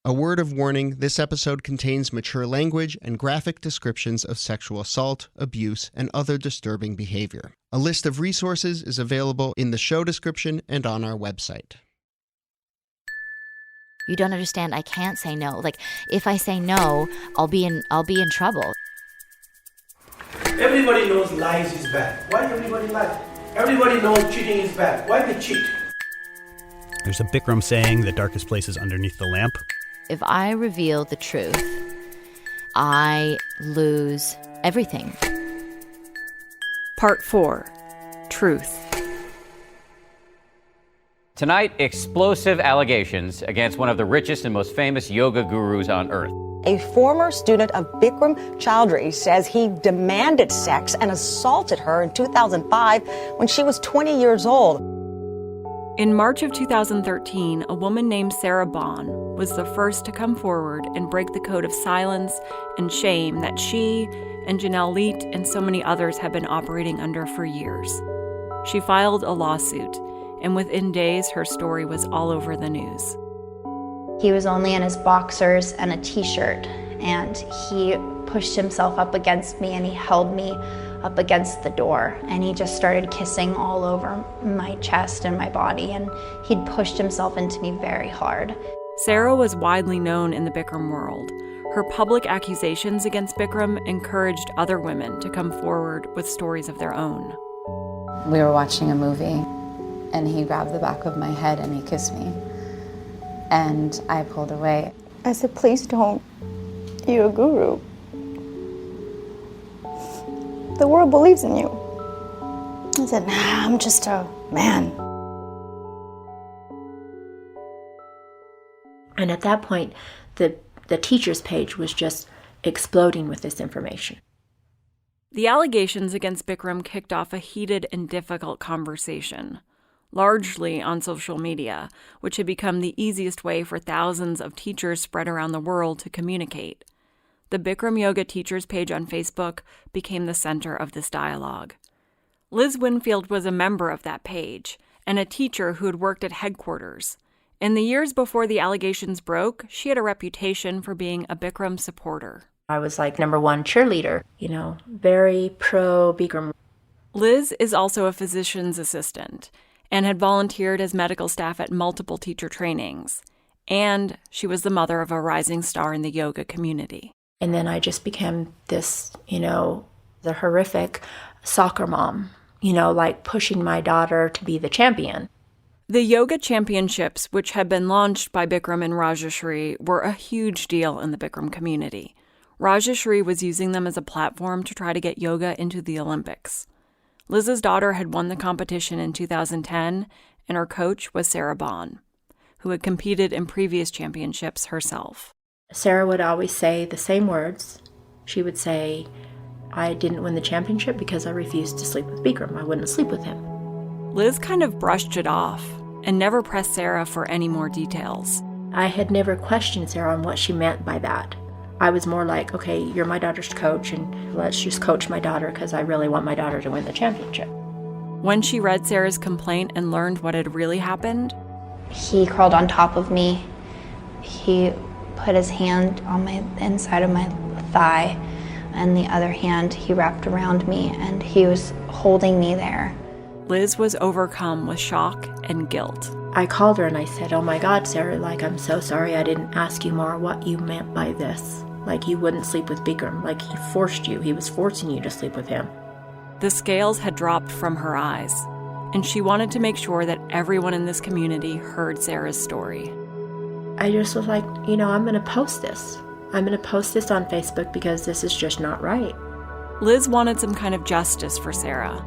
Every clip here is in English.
A word of warning, this episode contains mature language and graphic descriptions of sexual assault, abuse, and other disturbing behavior. A list of resources is available in the show description and on our website. You don't understand. I can't say no. Like, if I say no, I'll be in trouble. Everybody knows lies is bad. Why everybody lie? Everybody knows cheating is bad. Why they cheat? There's a Bikram saying, the darkest place is underneath the lamp. If I reveal the truth, I lose everything. Part 4. Truth. Tonight, explosive allegations against one of the richest and most famous yoga gurus on earth. A former student of Bikram Chowdhury says he demanded sex and assaulted her in 2005 when she was 20 years old. In March of 2013, a woman named Sarah Bond was the first to come forward and break the code of silence and shame that she and Janelle Leet and so many others have been operating under for years. She filed a lawsuit, and within days, her story was all over the news. He was only in his boxers and a t-shirt, and he pushed himself up against me and he held me up against the door, and he just started kissing all over my chest and my body, and he'd pushed himself into me very hard. Sarah was widely known in the Bikram world. Her public accusations against Bikram encouraged other women to come forward with stories of their own. We were watching a movie, and he grabbed the back of my head and he kissed me. And I pulled away. I said, please don't. You're a guru. The world believes in you. I said, nah, I'm just a man. And at that point, the teacher's page was just exploding with this information. The allegations against Bikram kicked off a heated and difficult conversation, largely on social media, which had become the easiest way for thousands of teachers spread around the world to communicate. The Bikram Yoga Teachers page on Facebook became the center of this dialogue. Liz Winfield was a member of that page and a teacher who had worked at headquarters. In the years before the allegations broke, she had a reputation for being a Bikram supporter. I was like #1 cheerleader, very pro Bikram. Liz is also a physician's assistant and had volunteered as medical staff at multiple teacher trainings. And she was the mother of a rising star in the yoga community. And then I just became this, the horrific soccer mom, like pushing my daughter to be the champion. The yoga championships, which had been launched by Bikram and Rajeshri, were a huge deal in the Bikram community. Rajeshri was using them as a platform to try to get yoga into the Olympics. Liz's daughter had won the competition in 2010, and her coach was Sarah Bond, who had competed in previous championships herself. Sarah would always say the same words. She would say, I didn't win the championship because I refused to sleep with Bikram. I wouldn't sleep with him. Liz kind of brushed it off and never pressed Sarah for any more details. I had never questioned Sarah on what she meant by that. I was more like, okay, you're my daughter's coach, and let's just coach my daughter because I really want my daughter to win the championship. When she read Sarah's complaint and learned what had really happened, he crawled on top of me. He put his hand on my inside of my thigh, and the other hand he wrapped around me, and he was holding me there. Liz was overcome with shock and guilt. I called her and I said, oh my God, Sarah, I'm so sorry I didn't ask you more what you meant by this. You wouldn't sleep with Bikram, he forced you, he was forcing you to sleep with him. The scales had dropped from her eyes, and she wanted to make sure that everyone in this community heard Sarah's story. I just was like, I'm going to post this. I'm going to post this on Facebook because this is just not right. Liz wanted some kind of justice for Sarah,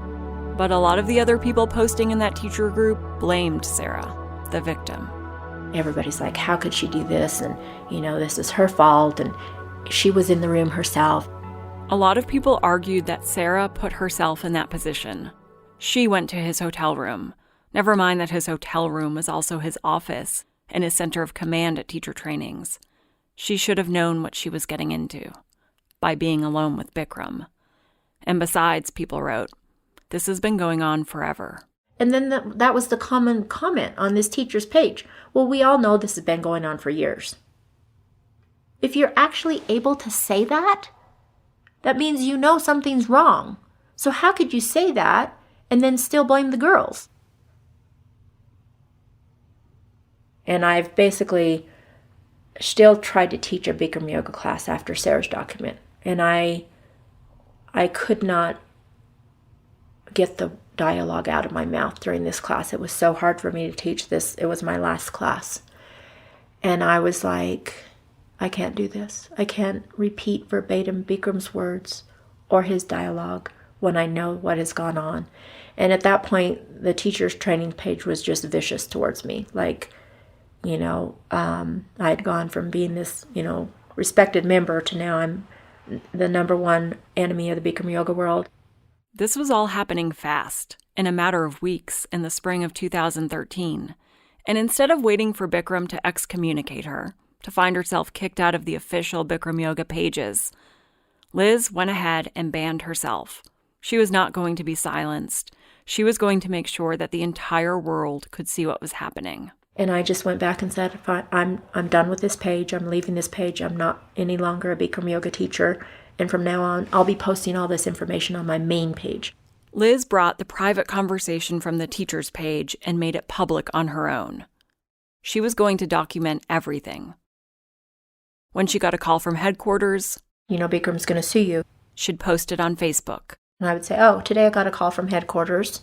but a lot of the other people posting in that teacher group blamed Sarah, the victim. Everybody's like, how could she do this? And, this is her fault. And she was in the room herself. A lot of people argued that Sarah put herself in that position. She went to his hotel room. Never mind that his hotel room was also his office and his center of command at teacher trainings. She should have known what she was getting into by being alone with Bikram. And besides, people wrote, this has been going on forever. And then that was the common comment on this teacher's page. Well, we all know this has been going on for years. If you're actually able to say that, that means you know something's wrong. So how could you say that and then still blame the girls? And I've basically still tried to teach a Bikram yoga class after Sarah's document. And I could not get the dialogue out of my mouth during this class. It was so hard for me to teach this. It was my last class. And I was like, I can't do this. I can't repeat verbatim Bikram's words or his dialogue when I know what has gone on. And at that point, the teacher's training page was just vicious towards me. Like, you know, I had gone from being this, you know, respected member to now I'm the number one enemy of the Bikram yoga world. This was all happening fast, in a matter of weeks in the spring of 2013. And instead of waiting for Bikram to excommunicate her, to find herself kicked out of the official Bikram yoga pages, Liz went ahead and banned herself. She was not going to be silenced. She was going to make sure that the entire world could see what was happening. And I just went back and said, I'm done with this page. I'm leaving this page. I'm not any longer a Bikram yoga teacher. And from now on, I'll be posting all this information on my main page. Liz brought the private conversation from the teacher's page and made it public on her own. She was going to document everything. When she got a call from headquarters, you know, Bikram's going to sue you. She'd post it on Facebook. And I would say, oh, today I got a call from headquarters.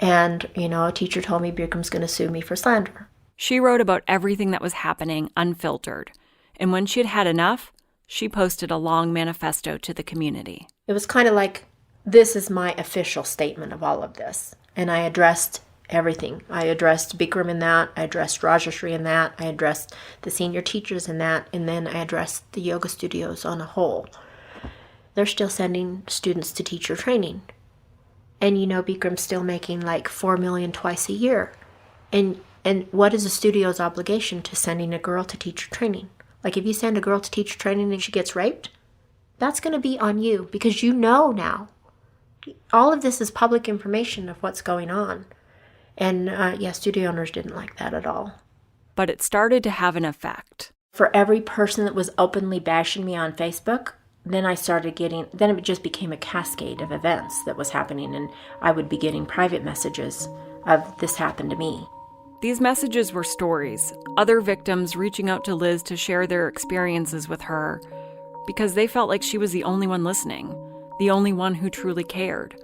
And, you know, a teacher told me Bikram's going to sue me for slander. She wrote about everything that was happening unfiltered. And when she had had enough, she posted a long manifesto to the community. It was kind of like, this is my official statement of all of this. And I addressed everything. I addressed Bikram in that. I addressed Rajashri in that. I addressed the senior teachers in that. And then I addressed the yoga studios on a whole. They're still sending students to teacher training. And you know, Bikram's still making like $4 million twice a year. And what is a studio's obligation to sending a girl to teacher training? Like if you send a girl to teacher training and she gets raped, that's going to be on you because you know now. All of this is public information of what's going on. And studio owners didn't like that at all. But it started to have an effect. For every person that was openly bashing me on Facebook, then it just became a cascade of events that was happening, and I would be getting private messages of this happened to me. These messages were stories, other victims reaching out to Liz to share their experiences with her because they felt like she was the only one listening, the only one who truly cared.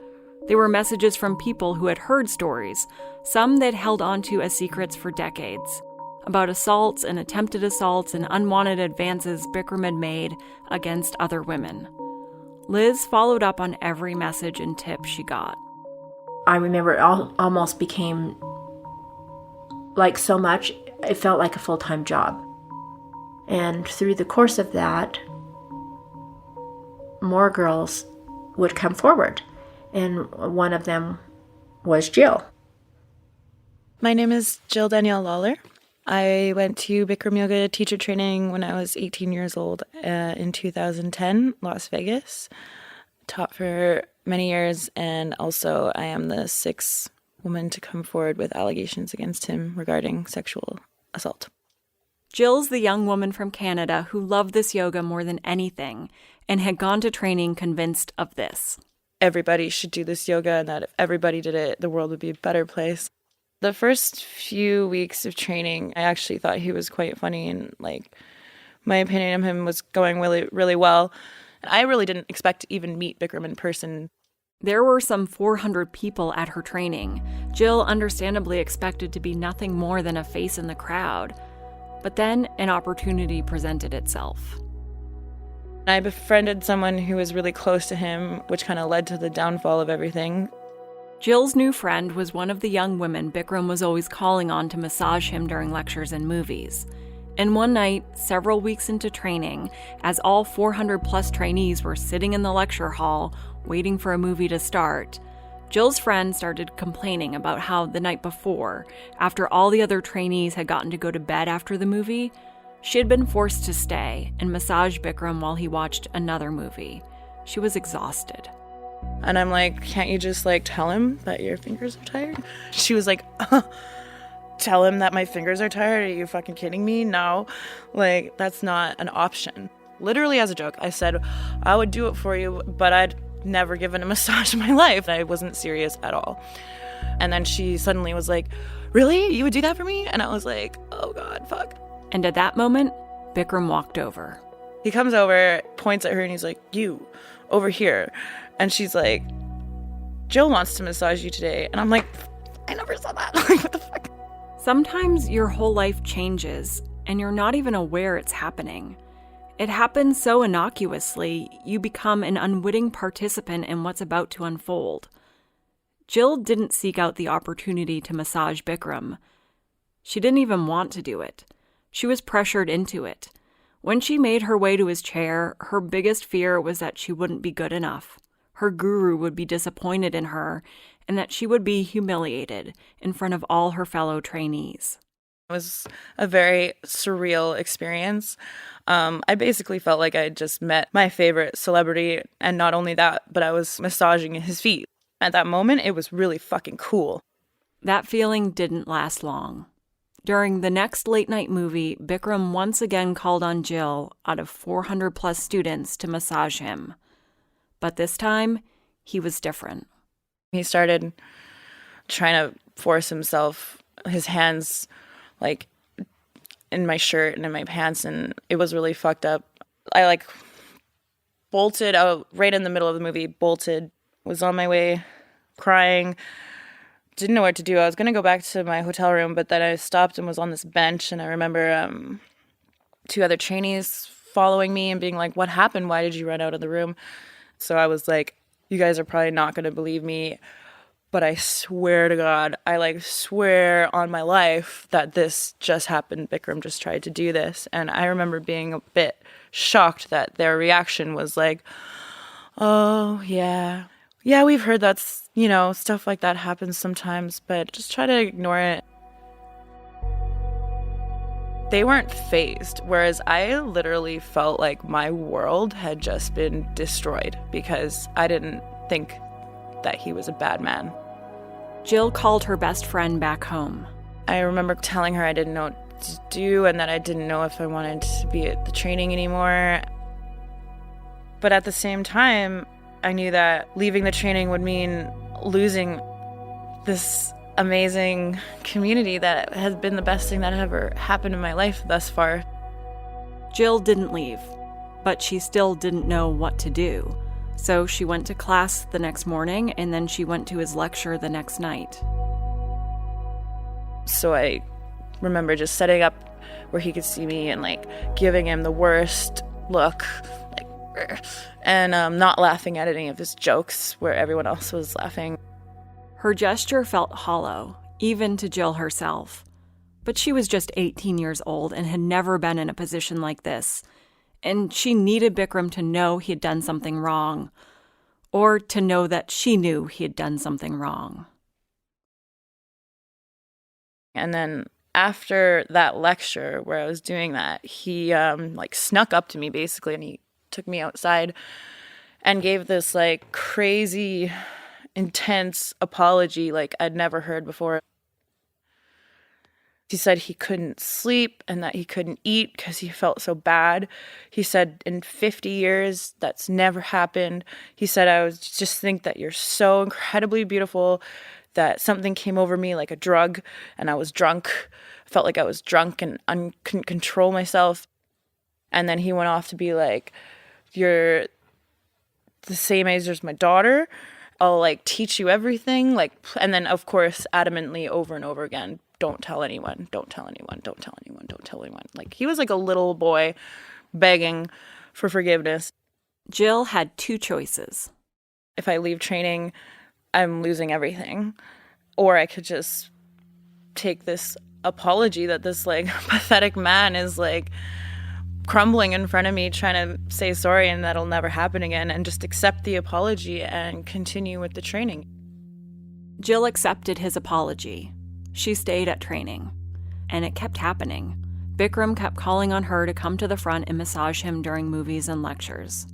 They were messages from people who had heard stories, some they'd held onto as secrets for decades, about assaults and attempted assaults and unwanted advances Bikram had made against other women. Liz followed up on every message and tip she got. I remember it almost became like so much, it felt like a full-time job. And through the course of that, more girls would come forward. And one of them was Jill. My name is Jill Danielle Lawler. I went to Bikram yoga teacher training when I was 18 years old in 2010, Las Vegas. Taught for many years, and also I am the sixth woman to come forward with allegations against him regarding sexual assault. Jill's the young woman from Canada who loved this yoga more than anything and had gone to training convinced of this. Everybody should do this yoga, and that if everybody did it, the world would be a better place. The first few weeks of training, I actually thought he was quite funny, and my opinion of him was going really, really well. I really didn't expect to even meet Bikram in person. There were some 400 people at her training. Jill understandably expected to be nothing more than a face in the crowd. But then an opportunity presented itself. I befriended someone who was really close to him, which kind of led to the downfall of everything. Jill's new friend was one of the young women Bikram was always calling on to massage him during lectures and movies. And one night, several weeks into training, as all 400-plus trainees were sitting in the lecture hall waiting for a movie to start, Jill's friend started complaining about how the night before, after all the other trainees had gotten to go to bed after the movie, she had been forced to stay and massage Bikram while he watched another movie. She was exhausted. And I'm like, can't you just tell him that your fingers are tired? She was like, tell him that my fingers are tired? Are you fucking kidding me? No. Like, that's not an option. Literally as a joke, I said, I would do it for you, but I'd never given a massage in my life. I wasn't serious at all. And then she suddenly was like, really? You would do that for me? And I was like, oh God, fuck. And at that moment, Bikram walked over. He comes over, points at her, and he's like, you, over here. And she's like, Jill wants to massage you today. And I'm like, I never saw that. Like, what the fuck? Sometimes your whole life changes, and you're not even aware it's happening. It happens so innocuously, you become an unwitting participant in what's about to unfold. Jill didn't seek out the opportunity to massage Bikram. She didn't even want to do it. She was pressured into it. When she made her way to his chair, her biggest fear was that she wouldn't be good enough. Her guru would be disappointed in her, and that she would be humiliated in front of all her fellow trainees. It was a very surreal experience. I basically felt like I had just met my favorite celebrity, and not only that, but I was massaging his feet. At that moment, it was really fucking cool. That feeling didn't last long. During the next late-night movie, Bikram once again called on Jill out of 400-plus students to massage him. But this time, he was different. He started trying to force himself, his hands, like, in my shirt and in my pants, and it was really fucked up. I, like, bolted out right in the middle of the movie, bolted, was on my way, crying, didn't know what to do. I was going to go back to my hotel room, but then I stopped and was on this bench, and I remember 2 other trainees following me and being like, what happened? Why did you run out of the room? So I was like, you guys are probably not going to believe me, but I swear to God, I swear on my life that this just happened. Bikram just tried to do this. And I remember being a bit shocked that their reaction was like, oh, yeah. Yeah, we've heard that's, stuff like that happens sometimes, but just try to ignore it. They weren't fazed, whereas I literally felt like my world had just been destroyed because I didn't think that he was a bad man. Jill called her best friend back home. I remember telling her I didn't know what to do and that I didn't know if I wanted to be at the training anymore. But at the same time, I knew that leaving the training would mean losing this amazing community that has been the best thing that ever happened in my life thus far. Jill didn't leave, but she still didn't know what to do. So she went to class the next morning, and then she went to his lecture the next night. So I remember just setting up where he could see me and giving him the worst look, and not laughing at any of his jokes where everyone else was laughing. Her gesture felt hollow, even to Jill herself. But she was just 18 years old and had never been in a position like this. And she needed Bikram to know he had done something wrong, or to know that she knew he had done something wrong. And then after that lecture where I was doing that, he snuck up to me basically, and he took me outside and gave this crazy, intense apology I'd never heard before. He said he couldn't sleep and that he couldn't eat because he felt so bad. He said in 50 years, that's never happened. He said, I was just think that you're so incredibly beautiful that something came over me like a drug and I was drunk. I felt like I was drunk and couldn't control myself. And then he went off to be like, you're the same age as my daughter. I'll teach you everything. And then of course, adamantly over and over again, don't tell anyone, don't tell anyone, don't tell anyone, don't tell anyone. He was like a little boy begging for forgiveness. Jill had 2 choices. If I leave training, I'm losing everything. Or I could just take this apology that this pathetic man is crumbling in front of me trying to say sorry and that'll never happen again, and just accept the apology and continue with the training. Jill accepted his apology. She stayed at training, and it kept happening. Bikram kept calling on her to come to the front and massage him during movies and lectures.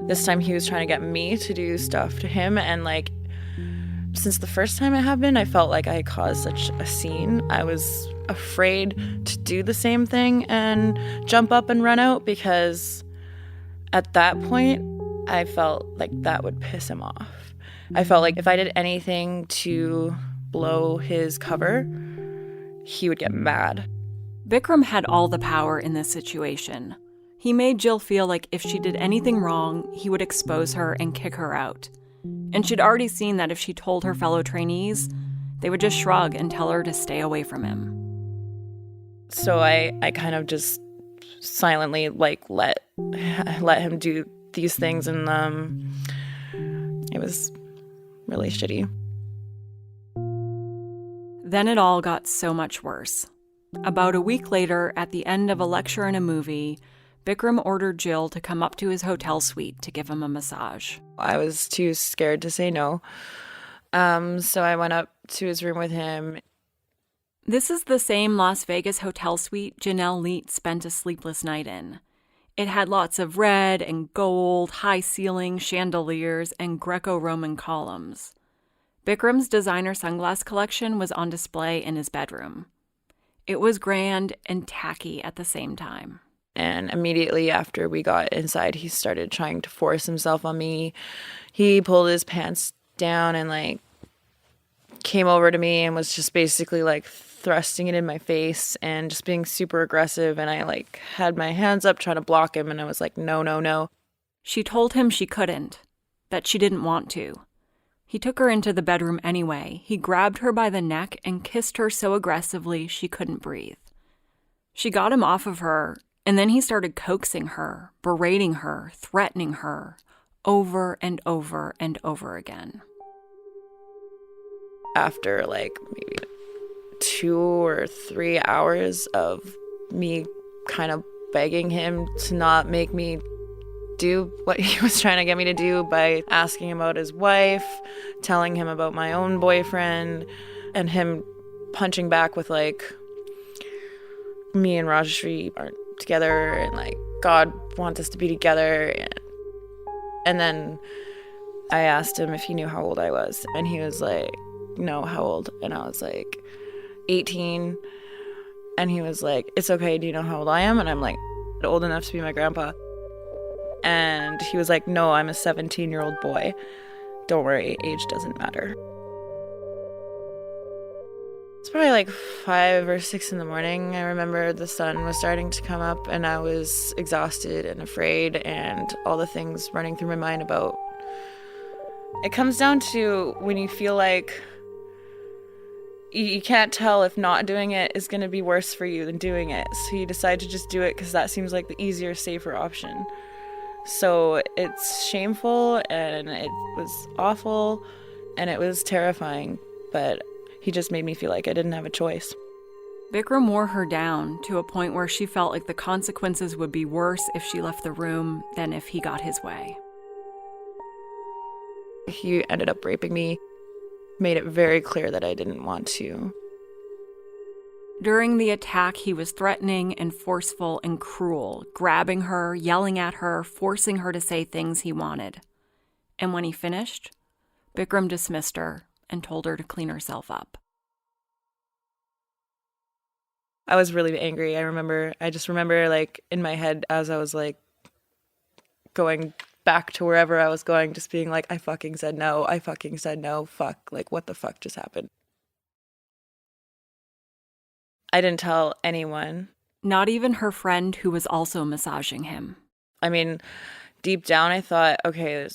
This time he was trying to get me to do stuff to him and Since the first time it happened, I felt like I caused such a scene. I was afraid to do the same thing and jump up and run out, because at that point, I felt like that would piss him off. I felt like if I did anything to blow his cover, he would get mad. Bikram had all the power in this situation. He made Jill feel like if she did anything wrong, he would expose her and kick her out. And she'd already seen that if she told her fellow trainees, they would just shrug and tell her to stay away from him. So I kind of just silently let him do these things, and it was really shitty. Then it all got so much worse. About a week later, at the end of a lecture and a movie, Bikram ordered Jill to come up to his hotel suite to give him a massage. I was too scared to say no. So I went up to his room with him. This is the same Las Vegas hotel suite Janelle Leet spent a sleepless night in. It had lots of red and gold, high-ceiling chandeliers, and Greco-Roman columns. Bikram's designer sunglass collection was on display in his bedroom. It was grand and tacky at the same time. And immediately after we got inside, he started trying to force himself on me. He pulled his pants down and came over to me and was just basically thrusting it in my face and just being super aggressive. And I had my hands up trying to block him, and I was like, no, no, no. She told him she couldn't, that she didn't want to. He took her into the bedroom anyway. He grabbed her by the neck and kissed her so aggressively she couldn't breathe. She got him off of her, and then he started coaxing her, berating her, threatening her, over and over and over again. After maybe 2 or 3 hours of me kind of begging him to not make me do what he was trying to get me to do by asking him about his wife, telling him about my own boyfriend, and him punching back with me and Rajashri aren't together, and God wants us to be together. And then I asked him if he knew how old I was, and he was like, no, how old? And I was like, 18. And he was like, it's okay, do you know how old I am? And I'm like, old enough to be my grandpa. And he was like, no, I'm a 17-year-old boy. Don't worry, age doesn't matter. It's probably 5 or 6 in the morning. I remember the sun was starting to come up, and I was exhausted and afraid, and all the things running through my mind about. It comes down to when you feel like you can't tell if not doing it is going to be worse for you than doing it. So you decide to just do it because that seems like the easier, safer option. So it's shameful, and it was awful, and it was terrifying, but he just made me feel like I didn't have a choice. Bikram wore her down to a point where she felt like the consequences would be worse if she left the room than if he got his way. He ended up raping me, made it very clear that I didn't want to. During the attack, he was threatening and forceful and cruel, grabbing her, yelling at her, forcing her to say things he wanted. And when he finished, Bikram dismissed her and told her to clean herself up. I was really angry. I just remember in my head as I was going back to wherever I was going, just being like, I fucking said no, fuck, what the fuck just happened? I didn't tell anyone. Not even her friend who was also massaging him. I mean, deep down I thought, okay,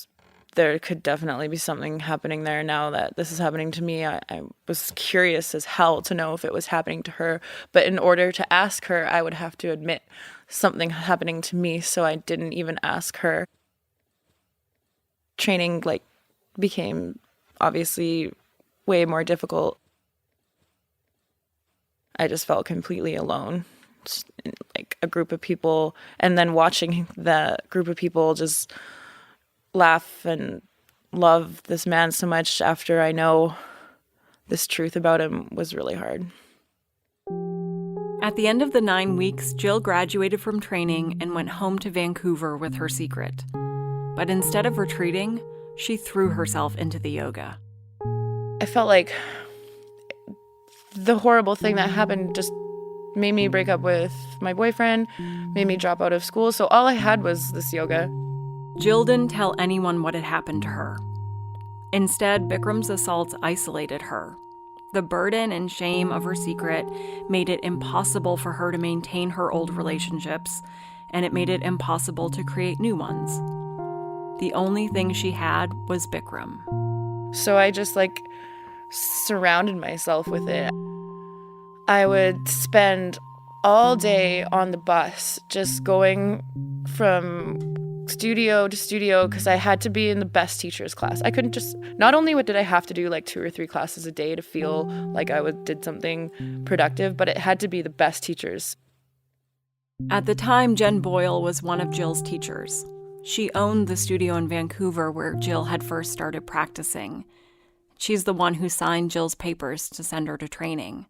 there could definitely be something happening there now that this is happening to me. I was curious as hell to know if it was happening to her. But in order to ask her, I would have to admit something happening to me, so I didn't even ask her. Training became obviously way more difficult. I just felt completely alone, just a group of people, and then watching the group of people just laugh and love this man so much after I know this truth about him was really hard. At the end of the 9 weeks, Jill graduated from training and went home to Vancouver with her secret. But instead of retreating, she threw herself into the yoga. I felt like the horrible thing that happened just made me break up with my boyfriend, made me drop out of school. So all I had was this yoga. Jill didn't tell anyone what had happened to her. Instead, Bikram's assaults isolated her. The burden and shame of her secret made it impossible for her to maintain her old relationships, and it made it impossible to create new ones. The only thing she had was Bikram. So I just surrounded myself with it. I would spend all day on the bus just going from studio to studio because I had to be in the best teacher's class. I couldn't just, not only did I have to do 2 or 3 classes a day to feel like I did something productive, but it had to be the best teachers. At the time, Jen Boyle was one of Jill's teachers. She owned the studio in Vancouver where Jill had first started practicing. She's the one who signed Jill's papers to send her to training.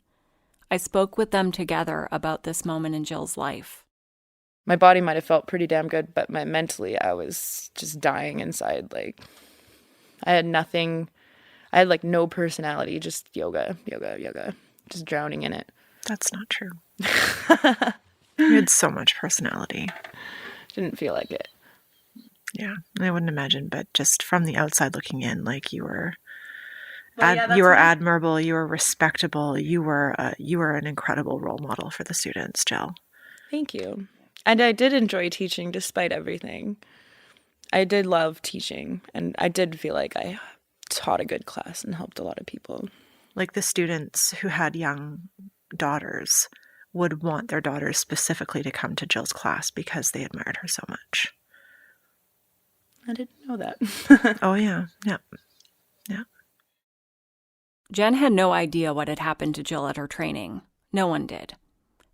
I spoke with them together about this moment in Jill's life. My body might have felt pretty damn good, but mentally I was just dying inside. I had nothing. I had no personality, just yoga, just drowning in it. That's not true. You had so much personality. Didn't feel like it. Yeah, I wouldn't imagine, but just from the outside looking in, you were... you were admirable, you were respectable, you were an incredible role model for the students, Jill. Thank you. And I did enjoy teaching despite everything. I did love teaching, and I did feel like I taught a good class and helped a lot of people. The students who had young daughters would want their daughters specifically to come to Jill's class because they admired her so much. I didn't know that. Oh, yeah. Yeah. Jen had no idea what had happened to Jill at her training. No one did.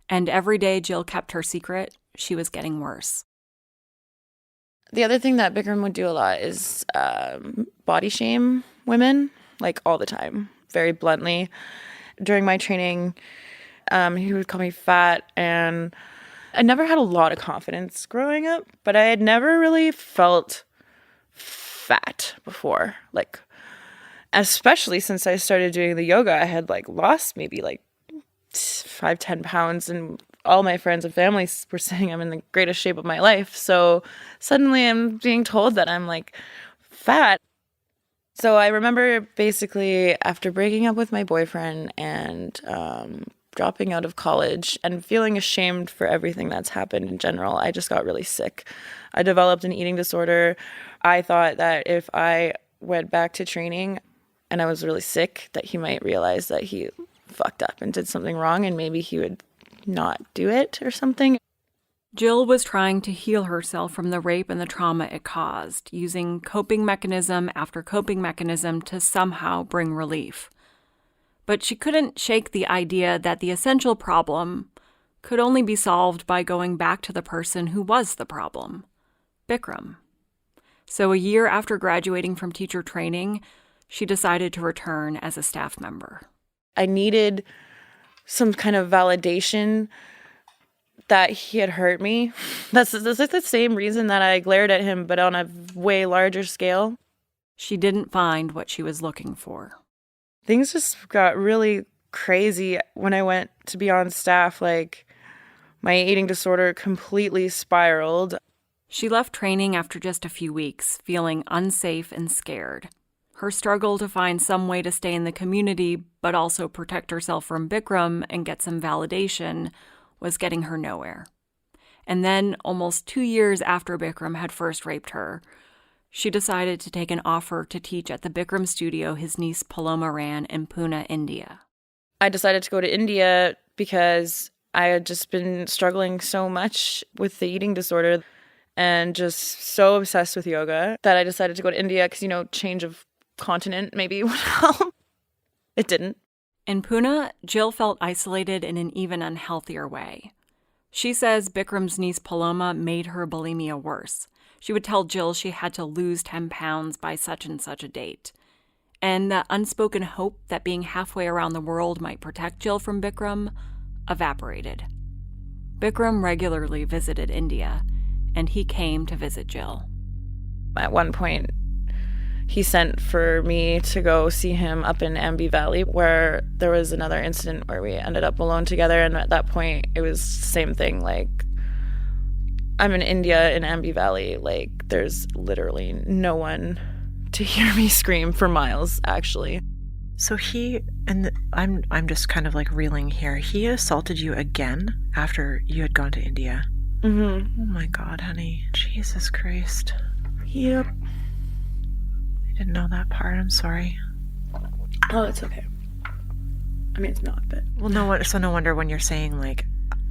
And every day Jill kept her secret, she was getting worse. The other thing that Bikram would do a lot is body shame women, all the time, very bluntly. During my training, he would call me fat, and I never had a lot of confidence growing up, but I had never really felt fat before. Especially since I started doing the yoga, I had lost maybe 5-10 pounds, and all my friends and family were saying I'm in the greatest shape of my life. So suddenly I'm being told that I'm fat. So I remember basically after breaking up with my boyfriend and dropping out of college and feeling ashamed for everything that's happened in general, I just got really sick. I developed an eating disorder. I thought that if I went back to training and I was really sick, that he might realize that he fucked up and did something wrong, and maybe he would not do it or something. Jill was trying to heal herself from the rape and the trauma it caused, using coping mechanism after coping mechanism to somehow bring relief. But she couldn't shake the idea that the essential problem could only be solved by going back to the person who was the problem, Bikram. So a year after graduating from teacher training, she decided to return as a staff member. I needed some kind of validation that he had hurt me. That's the same reason that I glared at him, but on a way larger scale. She didn't find what she was looking for. Things just got really crazy when I went to be on staff. My eating disorder completely spiraled. She left training after just a few weeks, feeling unsafe and scared. Her struggle to find some way to stay in the community, but also protect herself from Bikram and get some validation, was getting her nowhere. And then, almost 2 years after Bikram had first raped her, she decided to take an offer to teach at the Bikram studio his niece Paloma ran in Pune, India. I decided to go to India because I had just been struggling so much with the eating disorder and just so obsessed with yoga that I decided to go to India because, change of continent maybe would help. It didn't. In Pune, Jill felt isolated in an even unhealthier way. She says Bikram's niece Paloma made her bulimia worse. She would tell Jill she had to lose 10 pounds by such and such a date. And the unspoken hope that being halfway around the world might protect Jill from Bikram evaporated. Bikram regularly visited India, and he came to visit Jill. At one point, he sent for me to go see him up in Ambi Valley, where there was another incident where we ended up alone together. And at that point, it was the same thing. Like, I'm in India in Ambi Valley. Like, there's literally no one to hear me scream for miles, actually. So I'm just kind of like reeling here. He assaulted you again after you had gone to India. Mm-hmm. Oh my God, honey. Jesus Christ. Yep. I didn't know that part. I'm sorry. Oh, it's okay. I mean, it's not, but... Well, no wonder when you're saying, like,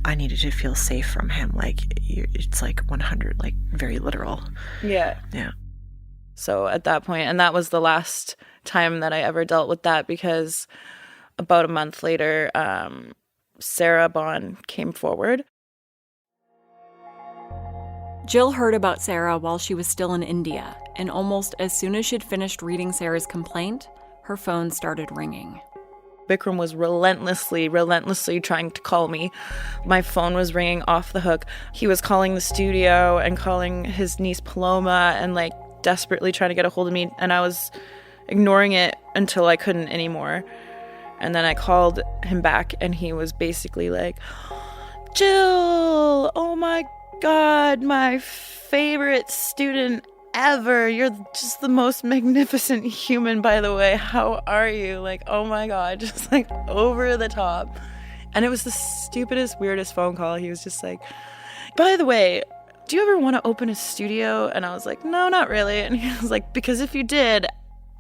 I needed to feel safe from him, like, it's like 100, like, very literal. Yeah. Yeah. So at that point, and that was the last time that I ever dealt with that, because about a month later, Sarah Bond came forward. Jill heard about Sarah while she was still in India, and almost as soon as she'd finished reading Sarah's complaint, her phone started ringing. Bikram was relentlessly trying to call me. My phone was ringing off the hook. He was calling the studio and calling his niece Paloma and, like, desperately trying to get a hold of me, and I was ignoring it until I couldn't anymore. And then I called him back, and he was basically like, Jill, oh my God, my favorite student ever. You're just the most magnificent human, by the way. How are you? Like, oh my God, just like over the top. And it was the stupidest, weirdest phone call. He was just like, by the way, do you ever want to open a studio? And I was like, no, not really. And he was like, because if you did,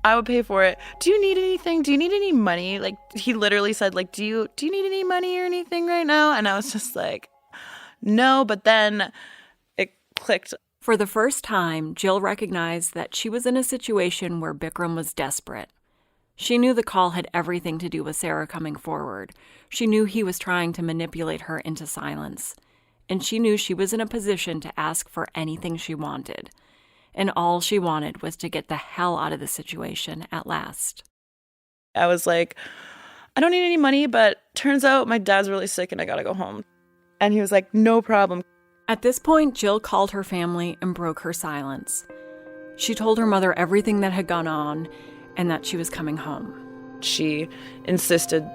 I would pay for it. Do you need anything? Do you need any money? Like, he literally said, like, do you need any money or anything right now? And I was just like, no. But then it clicked. For the first time, Jill recognized that she was in a situation where Bikram was desperate. She knew the call had everything to do with Sarah coming forward. She knew he was trying to manipulate her into silence. And she knew she was in a position to ask for anything she wanted. And all she wanted was to get the hell out of the situation at last. I was like, I don't need any money, but turns out my dad's really sick and I gotta go home. And he was like, no problem. At this point, Jill called her family and broke her silence. She told her mother everything that had gone on and that she was coming home. She insisted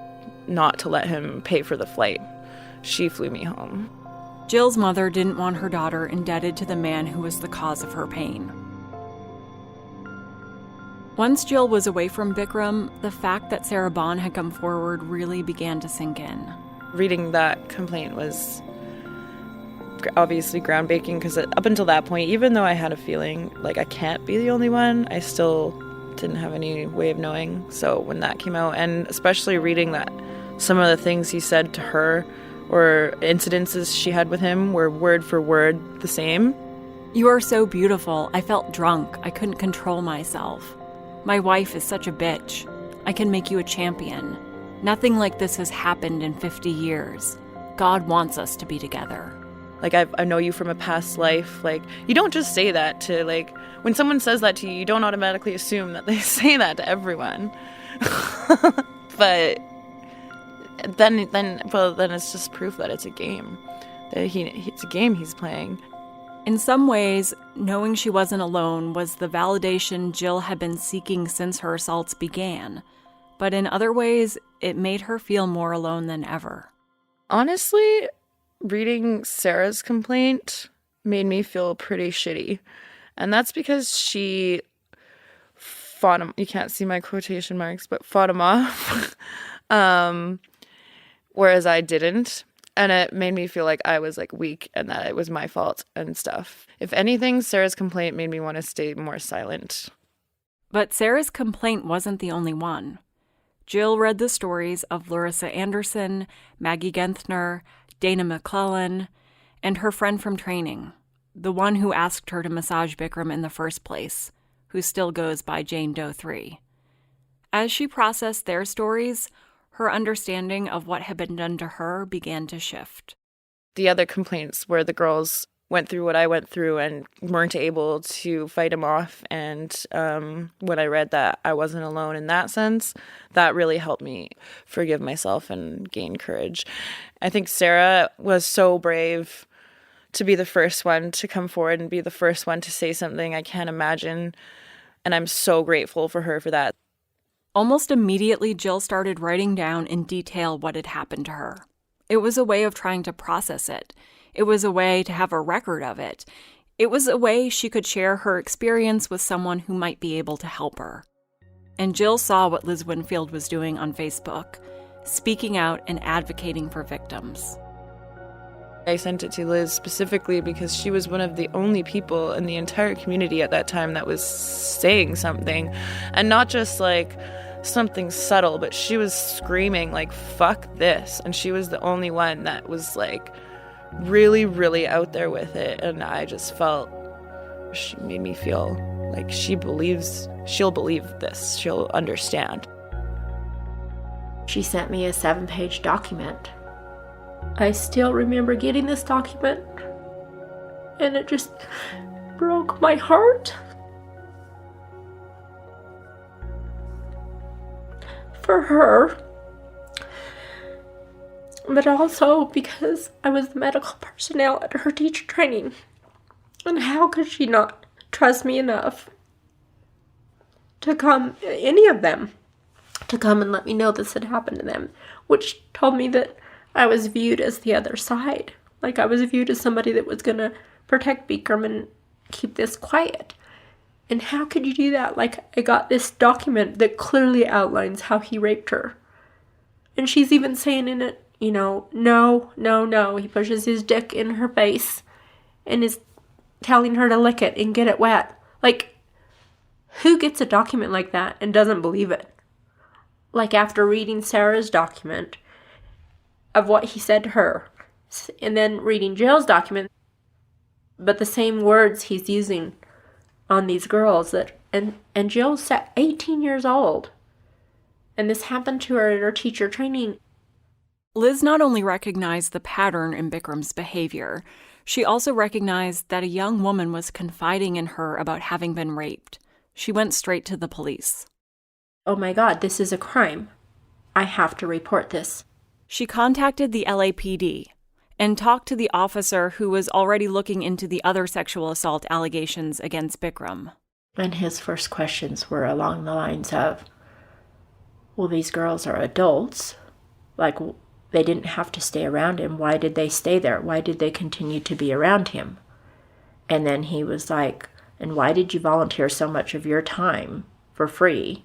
not to let him pay for the flight. She flew me home. Jill's mother didn't want her daughter indebted to the man who was the cause of her pain. Once Jill was away from Bikram, the fact that Sarah Bond had come forward really began to sink in. Reading that complaint was obviously groundbreaking, because up until that point, even though I had a feeling like I can't be the only one, I still didn't have any way of knowing. So when that came out, and especially reading that some of the things he said to her or incidences she had with him were word for word the same. You are so beautiful. I felt drunk. I couldn't control myself. My wife is such a bitch. I can make you a champion. Nothing like this has happened in 50 years. God wants us to be together. Like, I know you from a past life. Like, you don't just say that to, like, when someone says that to you, you don't automatically assume that they say that to everyone. But then it's just proof that it's a game. That it's a game he's playing. In some ways, knowing she wasn't alone was the validation Jill had been seeking since her assaults began. But in other ways, it made her feel more alone than ever. Honestly, reading Sarah's complaint made me feel pretty shitty. And that's because she fought him. You can't see my quotation marks, but fought him off. Whereas I didn't. And it made me feel like I was, like, weak and that it was my fault and stuff. If anything, Sarah's complaint made me want to stay more silent. But Sarah's complaint wasn't the only one. Jill read the stories of Larissa Anderson, Maggie Genthner, Dana McClellan, and her friend from training, the one who asked her to massage Bikram in the first place, who still goes by Jane Doe 3. As she processed their stories, her understanding of what had been done to her began to shift. The other complaints where the girls went through what I went through and weren't able to fight him off, and when I read that I wasn't alone in that sense, that really helped me forgive myself and gain courage. I think Sarah was so brave to be the first one to come forward and be the first one to say something. I can't imagine And I'm so grateful for her for that. Almost immediately, Jill started writing down in detail what had happened to her. It was a way of trying to process it. It was a way to have a record of it. It was a way she could share her experience with someone who might be able to help her. And Jill saw what Liz Winfield was doing on Facebook, speaking out and advocating for victims. I sent it to Liz specifically because she was one of the only people in the entire community at that time that was saying something. And not just like something subtle, but she was screaming like, fuck this. And she was the only one that was like really, really out there with it. And I just felt, she made me feel like she'll believe this. She'll understand. She sent me a 7-page document. I still remember getting this document, and it just broke my heart. For her, but also because I was the medical personnel at her teacher training. And how could she not trust me enough to come, any of them, to come and let me know this had happened to them, which told me that I was viewed as the other side. Like I was viewed as somebody that was going to protect Bikram and keep this quiet. And how could you do that? Like I got this document that clearly outlines how he raped her. And she's even saying in it, you know, no, no, no. He pushes his dick in her face and is telling her to lick it and get it wet. Like, who gets a document like that and doesn't believe it? Like after reading Sarah's document of what he said to her, and then reading Jill's document, but the same words he's using on these girls that, and Jill's 18 years old, and this happened to her at her teacher training. Liz not only recognized the pattern in Bikram's behavior, she also recognized that a young woman was confiding in her about having been raped. She went straight to the police. Oh my God, this is a crime. I have to report this. She contacted the LAPD and talked to the officer who was already looking into the other sexual assault allegations against Bikram. And his first questions were along the lines of, well, these girls are adults. Like, they didn't have to stay around him. Why did they stay there? Why did they continue to be around him? And then he was like, and why did you volunteer so much of your time for free?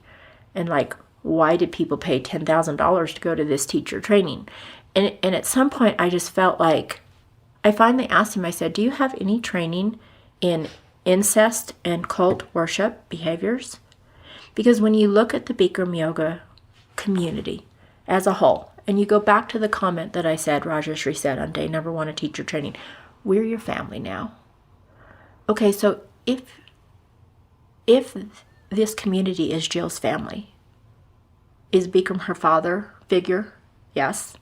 And like, why did people pay $10,000 to go to this teacher training? And at some point, I just felt like, I finally asked him, I said, do you have any training in incest and cult worship behaviors? Because when you look at the Bikram yoga community as a whole, and you go back to the comment that I said, Rajeshri said on day number 1 of teacher training, we're your family now. Okay, so if this community is Jill's family, is Bikram her father figure? Yes.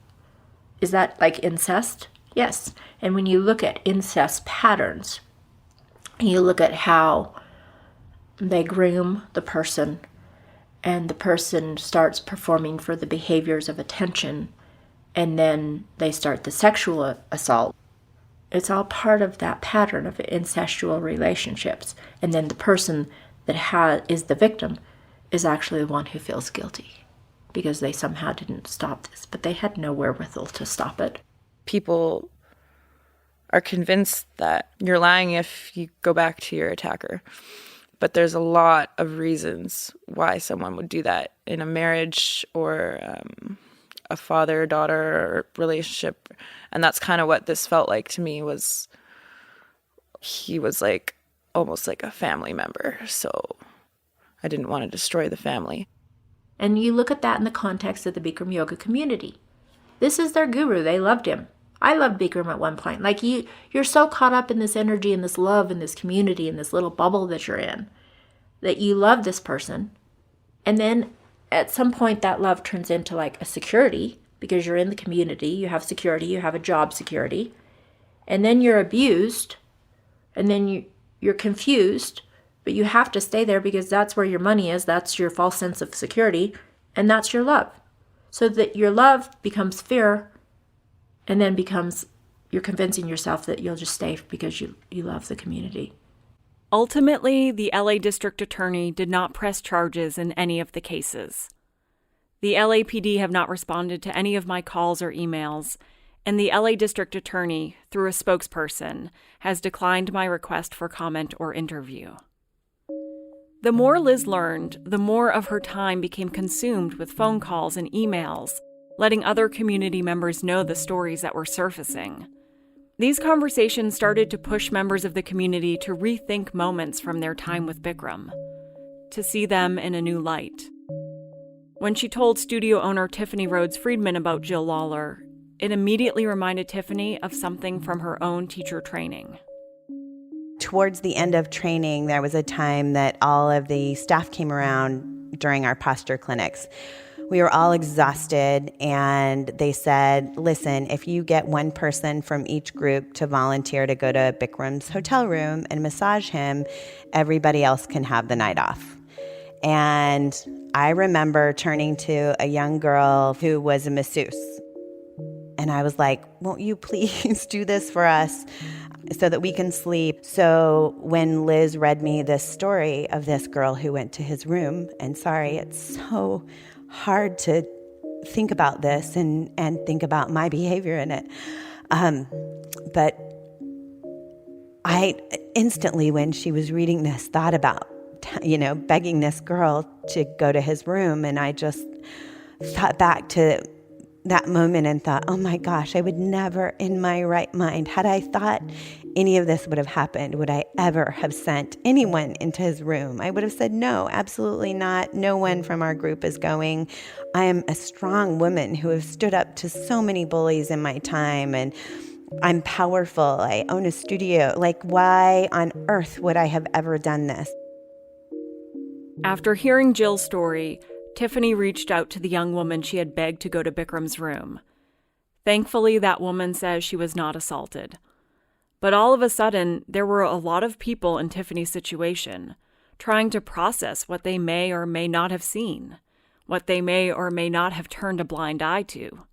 Is that like incest? Yes. And when you look at incest patterns, and you look at how they groom the person, and the person starts performing for the behaviors of attention, and then they start the sexual assault, it's all part of that pattern of incestual relationships. And then the person that is the victim is actually the one who feels guilty because they somehow didn't stop this, but they had no wherewithal to stop it. People are convinced that you're lying if you go back to your attacker. But there's a lot of reasons why someone would do that in a marriage or a father-daughter relationship. And that's kind of what this felt like to me. Was he was like almost like a family member. So I didn't want to destroy the family. And you look at that in the context of the Bikram yoga community. This is their guru. They loved him. I loved Bikram at one point. Like you're so caught up in this energy and this love and this community and this little bubble that you're in that you love this person. And then at some point that love turns into like a security because you're in the community. You have security. You have a job security. And then you're abused. And then you're confused. But you have to stay there because that's where your money is. That's your false sense of security. And that's your love. So that your love becomes fear. And then becomes, you're convincing yourself that you'll just stay because you love the community. Ultimately, the LA District Attorney did not press charges in any of the cases. The LAPD have not responded to any of my calls or emails, and the LA District Attorney, through a spokesperson, has declined my request for comment or interview. The more Liz learned, the more of her time became consumed with phone calls and emails, letting other community members know the stories that were surfacing. These conversations started to push members of the community to rethink moments from their time with Bikram, to see them in a new light. When she told studio owner Tiffany Rhodes Friedman about Jill Lawler, it immediately reminded Tiffany of something from her own teacher training. Towards the end of training, there was a time that all of the staff came around during our posture clinics. We were all exhausted, and they said, listen, if you get one person from each group to volunteer to go to Bikram's hotel room and massage him, everybody else can have the night off. And I remember turning to a young girl who was a masseuse. And I was like, won't you please do this for us so that we can sleep? So when Liz read me this story of this girl who went to his room, and sorry, it's so hard to think about this and think about my behavior in it. But I instantly, when she was reading this, thought about, begging this girl to go to his room. And I just thought back to that moment and thought, oh my gosh, I would never in my right mind, had I thought any of this would have happened, would I ever have sent anyone into his room? I would have said, no, absolutely not. No one from our group is going. I am a strong woman who has stood up to so many bullies in my time, and I'm powerful. I own a studio. Like, why on earth would I have ever done this? After hearing Jill's story, Tiffany reached out to the young woman she had begged to go to Bikram's room. Thankfully, that woman says she was not assaulted. But all of a sudden, there were a lot of people in Tiffany's situation, trying to process what they may or may not have seen, what they may or may not have turned a blind eye to,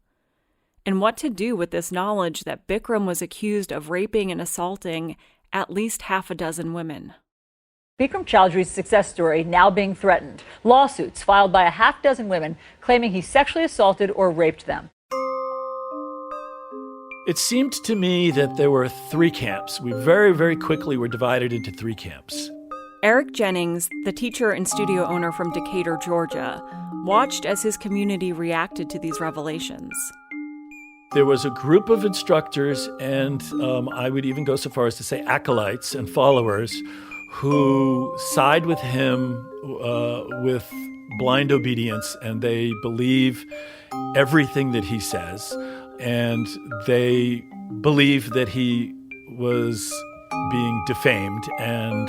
and what to do with this knowledge that Bikram was accused of raping and assaulting at least half a dozen women. Bikram Chowdhury's success story now being threatened. Lawsuits filed by a half dozen women claiming he sexually assaulted or raped them. It seemed to me that there were three camps. We very, very quickly were divided into three camps. Eric Jennings, the teacher and studio owner from Decatur, Georgia, watched as his community reacted to these revelations. There was a group of instructors, and I would even go so far as to say acolytes and followers, who side with him with blind obedience, and they believe everything that he says, and they believe that he was being defamed and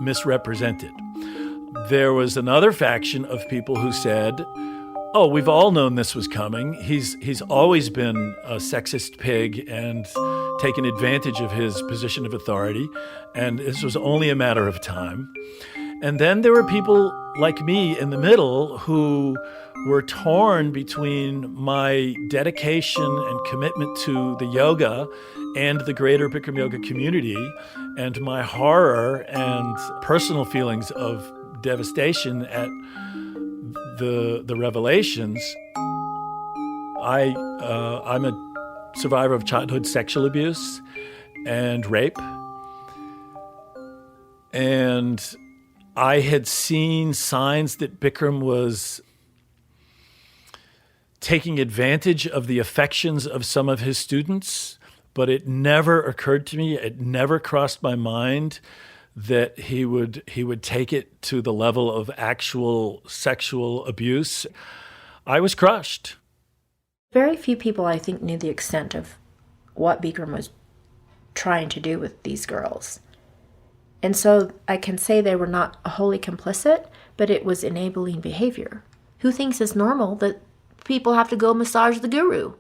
misrepresented. There was another faction of people who said, oh, we've all known this was coming. He's always been a sexist pig and taken advantage of his position of authority, and this was only a matter of time. And then there were people like me in the middle who were torn between my dedication and commitment to the yoga and the greater Bikram yoga community, and my horror and personal feelings of devastation at the revelations. I'm a survivor of childhood sexual abuse and rape, and I had seen signs that Bikram was taking advantage of the affections of some of his students, but it never occurred to me, it never crossed my mind that he would take it to the level of actual sexual abuse. I was crushed. Very few people, I think, knew the extent of what Bikram was trying to do with these girls. And so I can say they were not wholly complicit, but it was enabling behavior. Who thinks it's normal that people have to go massage the guru?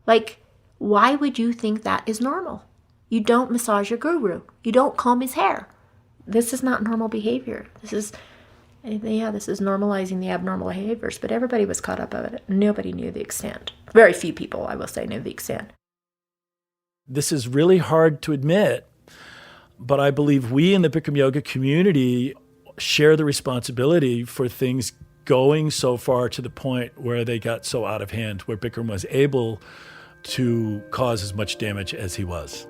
Like, why would you think that is normal? You don't massage your guru. You don't comb his hair. This is not normal behavior. This is normalizing the abnormal behaviors, but everybody was caught up in it. Nobody knew the extent. Very few people, I will say, knew the extent. This is really hard to admit, But I believe we in the Bikram yoga community share the responsibility for things going so far to the point where they got so out of hand, where Bikram was able to cause as much damage as he was.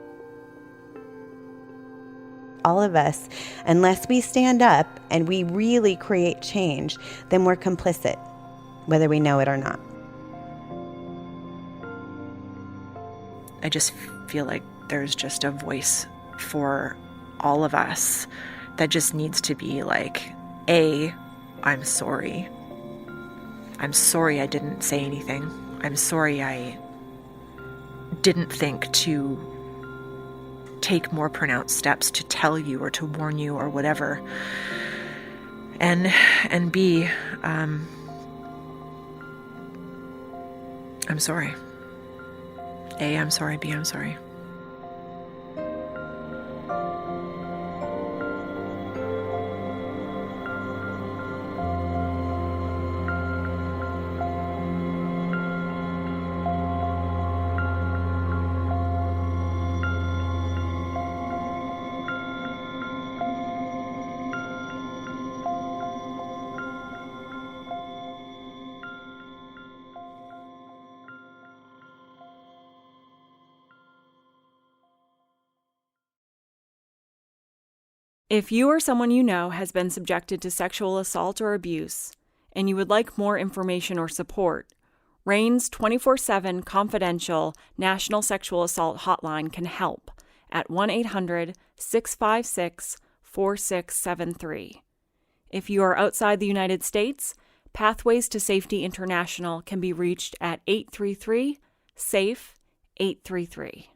All of us, unless we stand up and we really create change, then we're complicit, whether we know it or not. I just feel like there's just a voice for all of us that just needs to be like, I'm sorry. I'm sorry I didn't say anything. I'm sorry I didn't think to take more pronounced steps to tell you or to warn you or whatever. And B, I'm sorry. A, I'm sorry. B, I'm sorry. If you or someone you know has been subjected to sexual assault or abuse, and you would like more information or support, RAINN's 24/7 confidential National Sexual Assault Hotline can help at 1-800-656-4673. If you are outside the United States, Pathways to Safety International can be reached at 833-SAFE-833.